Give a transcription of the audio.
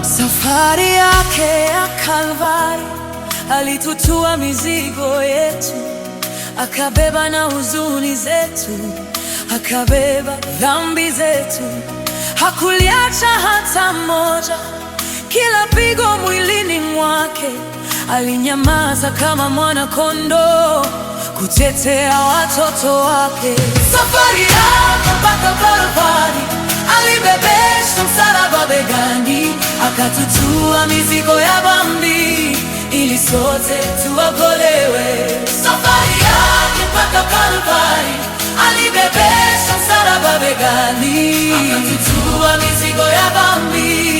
Safari yake ya Kalvari, alitutua mizigo yetu, akabeba na huzuni zetu, akabeba dhambi zetu. Hakuliacha hata moja, kila pigo mwilini mwake. Alinyamaza kama mwana kondoo, kutetea watoto wake. Safari yake mpaka Kalvari, alibebesha msalaba begani, akatutua mizigo ya dhambi ili sote tuokolewe. Safari yake mpaka Kalvari, alibebesha msalaba begani, akatutua mizigo ya dhambi